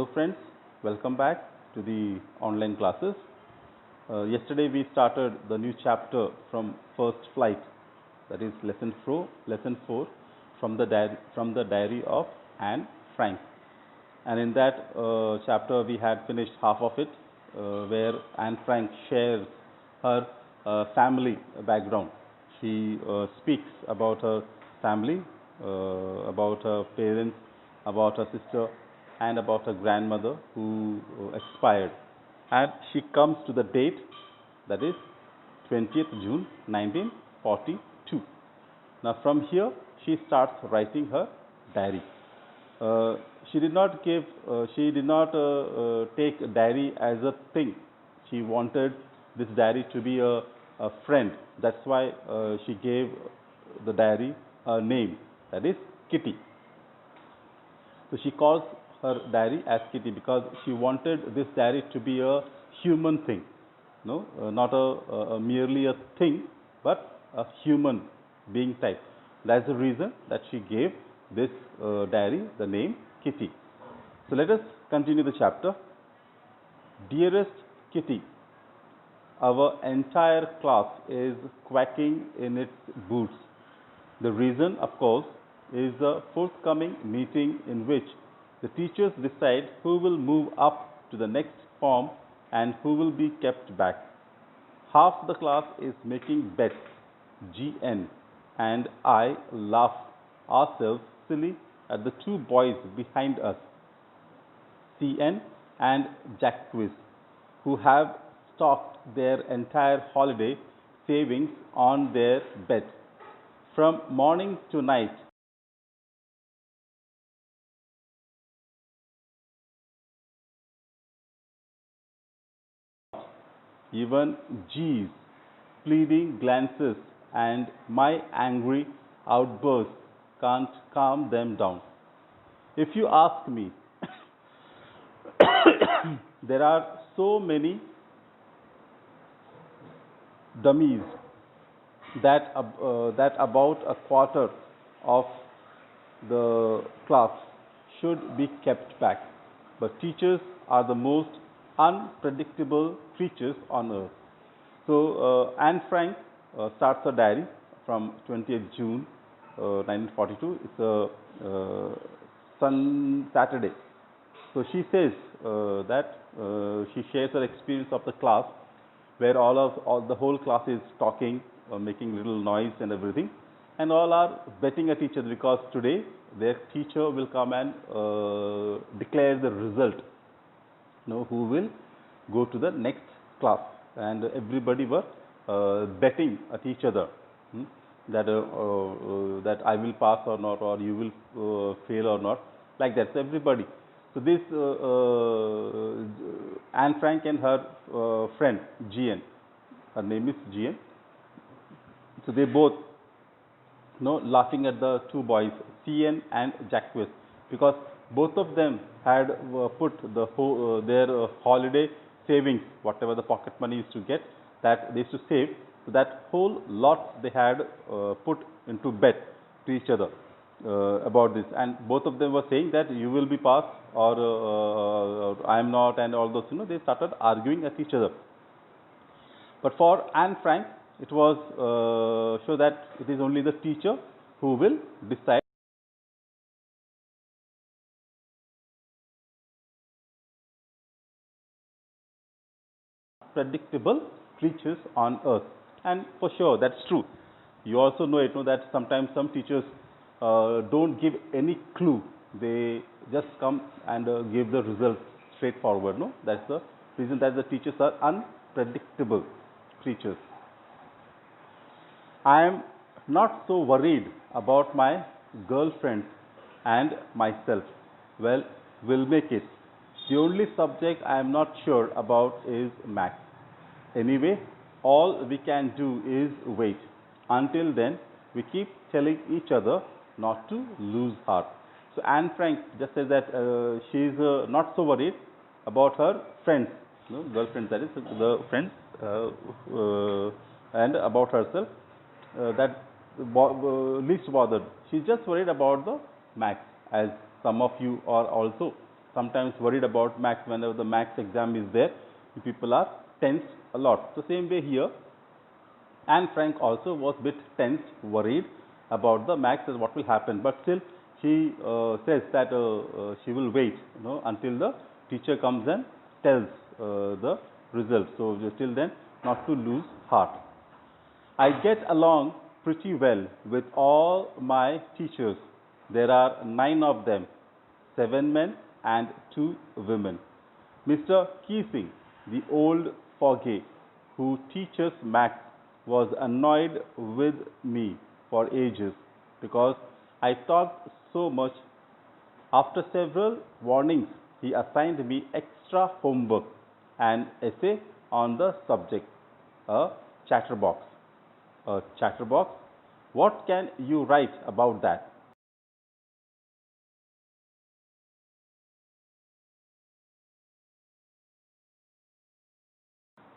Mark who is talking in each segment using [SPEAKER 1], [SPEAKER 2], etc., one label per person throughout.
[SPEAKER 1] Hello friends, welcome back to the online classes. Yesterday we started the new chapter from First Flight, that is lesson 4 from the diary of Anne Frank. And in that chapter we had finished half of it, where Anne Frank shares her family background. She speaks about her family, about her parents, about her sister, and about her grandmother who expired. And she comes to the date, that is 20th June 1942. Now from here she starts writing her diary. Uh, she did not take diary as a thing. She wanted this diary to be a friend. That's why she gave the diary a name, that is Kitty. So she calls her diary as Kitty because she wanted this diary to be a human thing, no, not a merely a thing, but a human being type. That's the reason that she gave this diary the name Kitty. So let us continue the chapter. Dearest Kitty, our entire class is quacking in its boots. The reason, of course, is the forthcoming meeting in which the teachers decide who will move up to the next form and who will be kept back. Half the class is making bets, GN, and I laugh ourselves silly at the two boys behind us, CN and Jacques, who have stocked their entire holiday savings on their bet. From morning to night, even G's pleading glances and my angry outbursts can't calm them down. If you ask me, there are so many dummies that about a quarter of the class should be kept back. But teachers are the most unpredictable creatures on earth. So Anne Frank starts her diary from 20th June 1942. It's a Saturday. So she says that she shares her experience of the class, where all the whole class is talking, making little noise and everything, and all are betting at each other because today their teacher will come and declare the result, who will go to the next class, and everybody were betting at each other, that I will pass or not, or you will fail or not, like that. So everybody. So this Anne Frank and her friend GN, her name is GN. So they both, laughing at the two boys, CN and Jacques, because both of them had put their holiday savings, whatever the pocket money used to get, that they used to save. So that whole lot they had put into bet to each other about this, and both of them were saying that you will be passed or I am not, and all those. They started arguing at each other. But for Anne Frank, it was show that it is only the teacher who will decide. Predictable creatures on earth, and for sure that's true. You also know it, that sometimes some teachers don't give any clue. They just come and give the result straightforward. No, that's the reason that the teachers are unpredictable creatures. I am not so worried about my girlfriends and myself. Well, we'll make it. The only subject I am not sure about is math. Anyway, all we can do is wait. Until then, we keep telling each other not to lose heart. So Anne Frank just says that she is not so worried about her friends, girlfriends, that is the friends, and about herself, that least bothered. She's just worried about the max, as some of you are also sometimes worried about maths. Whenever the maths exam is there, you people are tensed a lot. So same way here, Anne Frank also was bit tensed, worried about the maths and what will happen. But still, she says that she will wait, until the teacher comes and tells the result. So till then, not to lose heart. I get along pretty well with all my teachers. There are 9 of them, 7 men and 2 women. Mr. Keesing, the old fogey who teaches maths, was annoyed with me for ages because I talked so much. After several warnings, he assigned me extra homework, an essay on the subject, a chatterbox. A chatterbox? What can you write about that?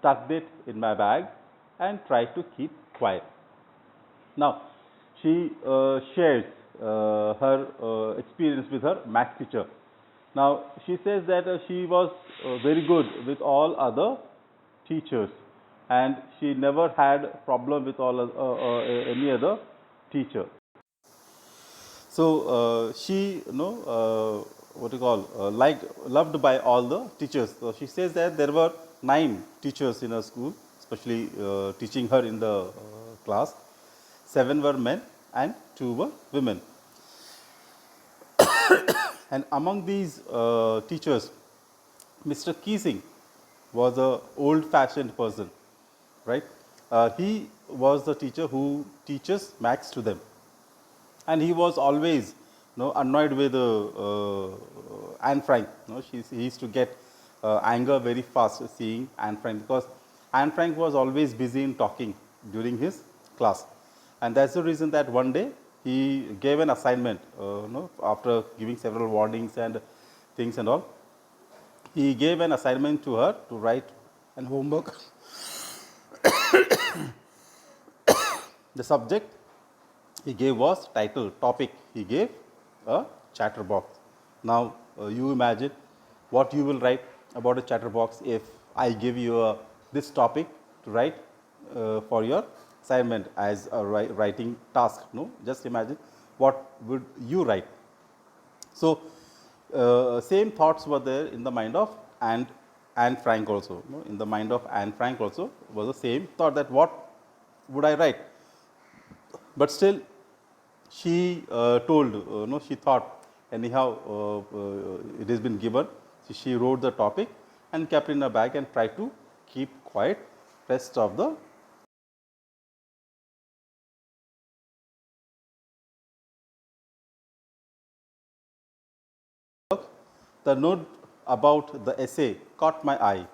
[SPEAKER 1] Tucked it in my bag and tried to keep quiet. Now, she shares her experience with her math teacher. Now, she says that she was very good with all other teachers, and she never had problem with any other teacher. So she, what you call, loved by all the teachers. So she says that there were 9 teachers in her school, especially teaching her in the class. 7 were men and 2 were women. And among these teachers, Mr. Keesing was a old-fashioned person, right? He was the teacher who teaches maths to them, and he was always, annoyed with Anne Frank. He used to get anger very fast seeing Anne Frank, because Anne Frank was always busy in talking during his class, and that's the reason that one day he gave an assignment. After giving several warnings and things and all, he gave an assignment to her to write an homework. The subject he gave was title, topic he gave a chatterbox. Now you imagine what you will write about a chatterbox if I give you this topic to write for your assignment as a writing task. No, just imagine what would you write. So same thoughts were there in the mind of Anne Frank also. In the mind of Anne Frank also was the same thought, that what would I write. But still, she told, she thought anyhow it has been given. So she wrote the topic and kept it in a bag and tried to keep quiet rest of the work. The note about the essay caught my eye.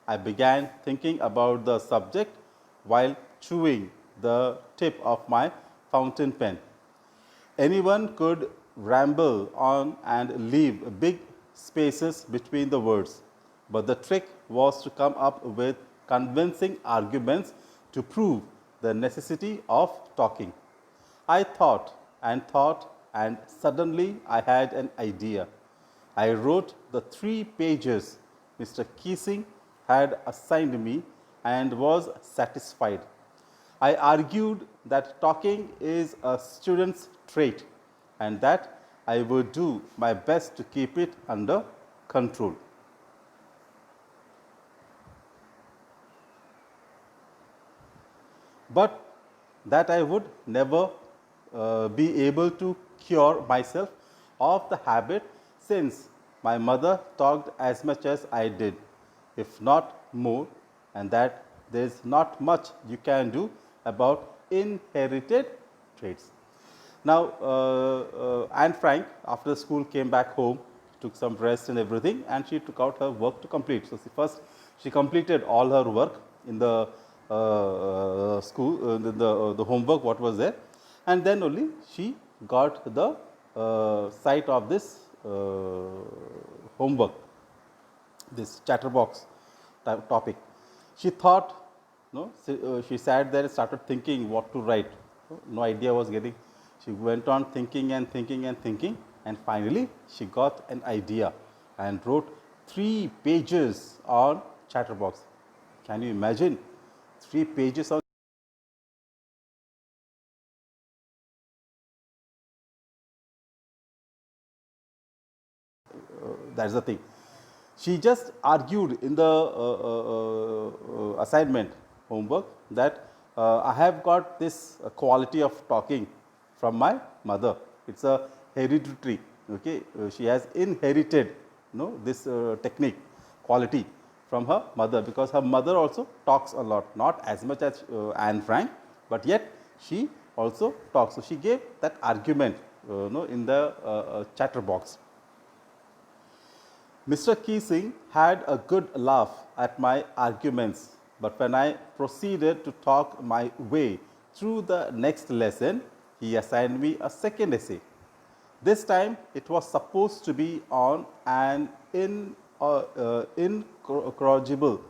[SPEAKER 1] I began thinking about the subject while chewing the tip of my fountain pen. Anyone could ramble on and leave big spaces between the words, but the trick was to come up with convincing arguments to prove the necessity of talking. I thought, and suddenly I had an idea. I wrote the 3 pages Mr. Keesing had assigned me and was satisfied. I argued that talking is a student's trait and that I would do my best to keep it under control. But that I would never be able to cure myself of the habit, since my mother talked as much as I did, if not more, and that there is not much you can do about inherited traits. Now, Anne Frank, after school, came back home, took some rest and everything, and she took out her work to complete. So, first she completed all her work in the school, the homework what was there, and then only she got the sight of this homework, this chatterbox topic. She thought, she sat there and started thinking what to write. No idea was getting. She went on thinking and thinking and thinking, and finally she got an idea and wrote 3 pages on Chatterbox. Can you imagine 3 pages on? That is the thing. She just argued in the assignment homework that I have got this quality of talking from my mother. It's a hereditary. Okay, she has inherited, this technique, quality from her mother, because her mother also talks a lot, not as much as Anne Frank, but yet she also talks. So she gave that argument, in the Chatterbox. Mr. Keesing had a good laugh at my arguments, but when I proceeded to talk my way through the next lesson, he assigned me a second essay. This time it was supposed to be on an incorrigible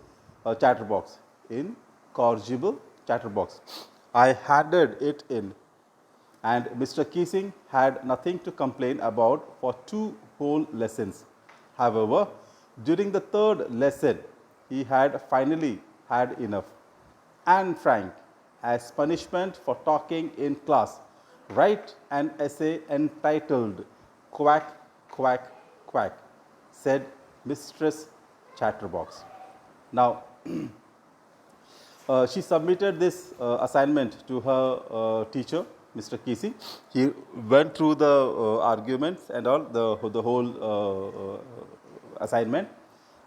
[SPEAKER 1] chatterbox. Incorrigible chatterbox. I handed it in, and Mr. Keesing had nothing to complain about for 2 whole lessons. However, during the 3rd lesson, he had finally had enough. Anne Frank, as punishment for talking in class, write an essay entitled Quack, Quack, Quack, said Mistress Chatterbox. Now, she submitted this assignment to her teacher, Mr. Keesing. He went through the arguments and all, the whole assignment,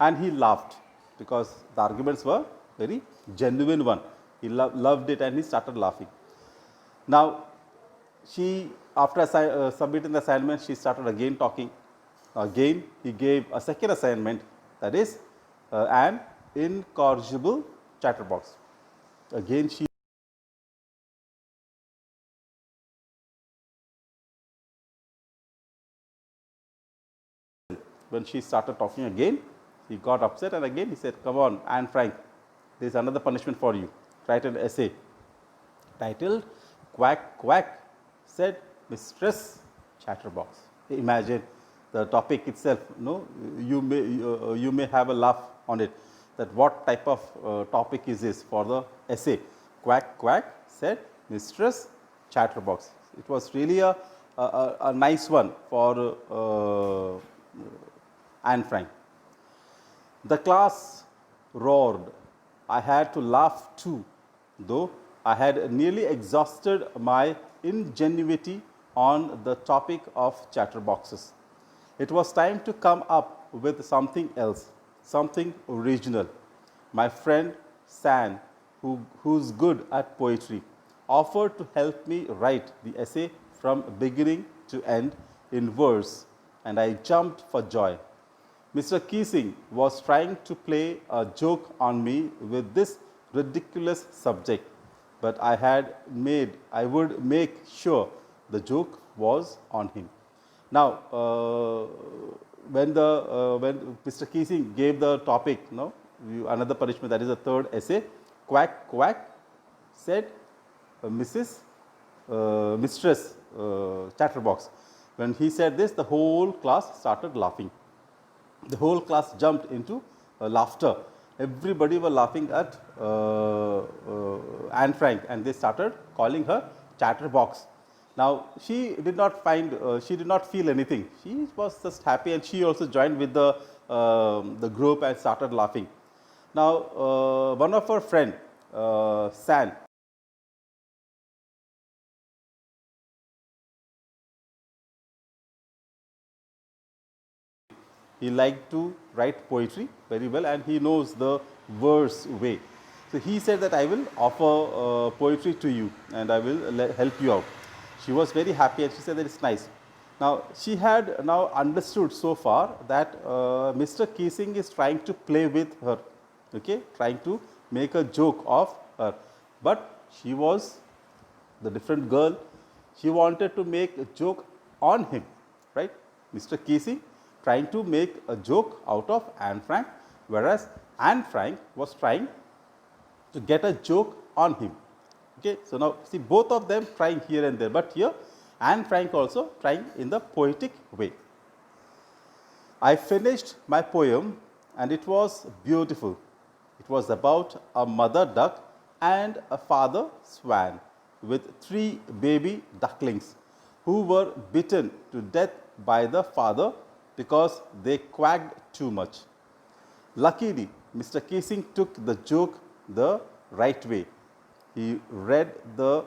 [SPEAKER 1] and he laughed because the arguments were very genuine one. He loved it and he started laughing. Now, she, after submitting the assignment, she started again talking. Again, he gave a second assignment, that is an incorrigible chatterbox. Again, she when she started talking again, he got upset, and again he said, come on, Anne Frank, there is another punishment for you. Write an essay titled Quack, Quack, said Mistress Chatterbox. Imagine the topic itself, you may have a laugh on it, that what type of topic is this for the essay. Quack, Quack, said Mistress Chatterbox. It was really a nice one for Anne Frank. The class roared. I had to laugh too, though I had nearly exhausted my ingenuity on the topic of chatterboxes. It was time to come up with something else, something original. My friend San, who's good at poetry, offered to help me write the essay from beginning to end in verse, and I jumped for joy. Mr. Keesing was trying to play a joke on me with this ridiculous subject, but I would make sure the joke was on him. Now, when Mr. Keesing gave the topic, another punishment, that is the 3rd essay, Quack, Quack, said Mistress Chatterbox. When he said this, the whole class started laughing. The whole class jumped into laughter. Everybody were laughing at Anne Frank, and they started calling her Chatterbox. Now, she did not feel anything. She was just happy, and she also joined with the group and started laughing. Now, one of her friend, San, he liked to write poetry very well, and he knows the verse way. So he said that I will offer poetry to you, and I will help you out. She was very happy, and she said that it's nice. Now, she had now understood so far that Mr. Keesing is trying to play with her, okay, trying to make a joke of her. But she was the different girl. She wanted to make a joke on him, right? Mr. Keesing trying to make a joke out of Anne Frank, whereas Anne Frank was trying to get a joke on him. Okay, so now see both of them trying here and there, but here Anne Frank also trying in the poetic way. I finished my poem and it was beautiful. It was about a mother duck and a father swan with 3 baby ducklings who were bitten to death by the father because they quacked too much. Luckily, Mr. Casing took the joke the right way. He read the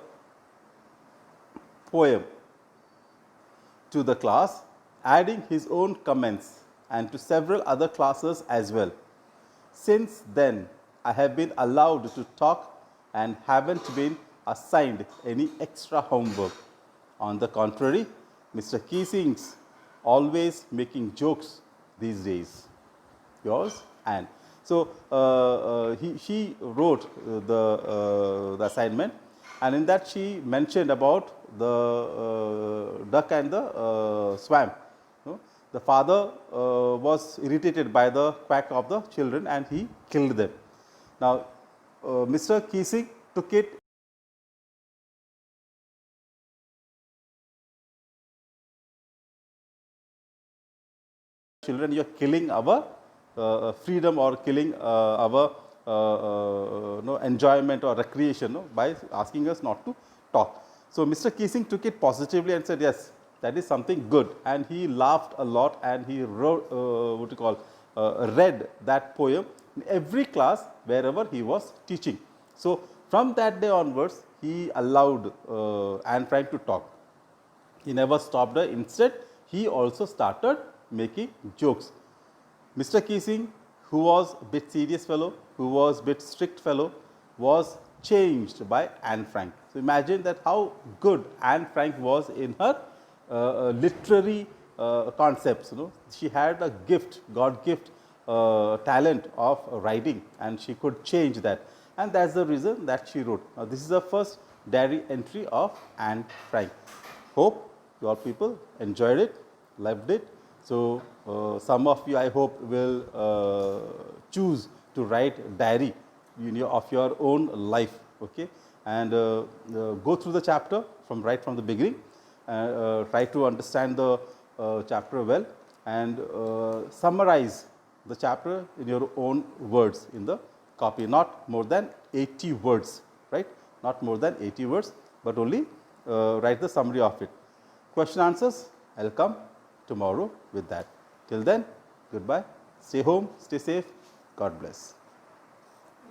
[SPEAKER 1] poem to the class, adding his own comments and to several other classes as well. Since then, I have been allowed to talk and haven't been assigned any extra homework. On the contrary, Mr. Keesing's always making jokes these days. Yours, Anne. So, she wrote the assignment, and in that she mentioned about the duck and the swan. You know, the father was irritated by the quack of the children and he killed them. Now, Mr. Keesing took it children, you are killing our freedom or killing our enjoyment or recreation by asking us not to talk. So, Mr. Keesing took it positively and said, yes, that is something good, and he laughed a lot and he wrote, what you call, read that poem in every class wherever he was teaching. So, from that day onwards, he allowed Anne Frank to talk. He never stopped her. Instead, he also started making jokes. Mr. Keesing, who was a bit serious fellow, who was a bit strict fellow, was changed by Anne Frank. So, imagine that how good Anne Frank was in her literary concepts. She had a gift, God gift talent of writing, and she could change that. And that is the reason that she wrote. Now, this is the first diary entry of Anne Frank. Hope you all people enjoyed it, loved it. So, some of you I hope will choose to write diary of your own life, okay, and go through the chapter right from the beginning, try to understand the chapter well, and summarize the chapter in your own words in the copy, not more than 80 words, right, not more than 80 words, but only write the summary of it. Question answers, I will come tomorrow with that. Till then, goodbye, stay home, stay safe, God bless.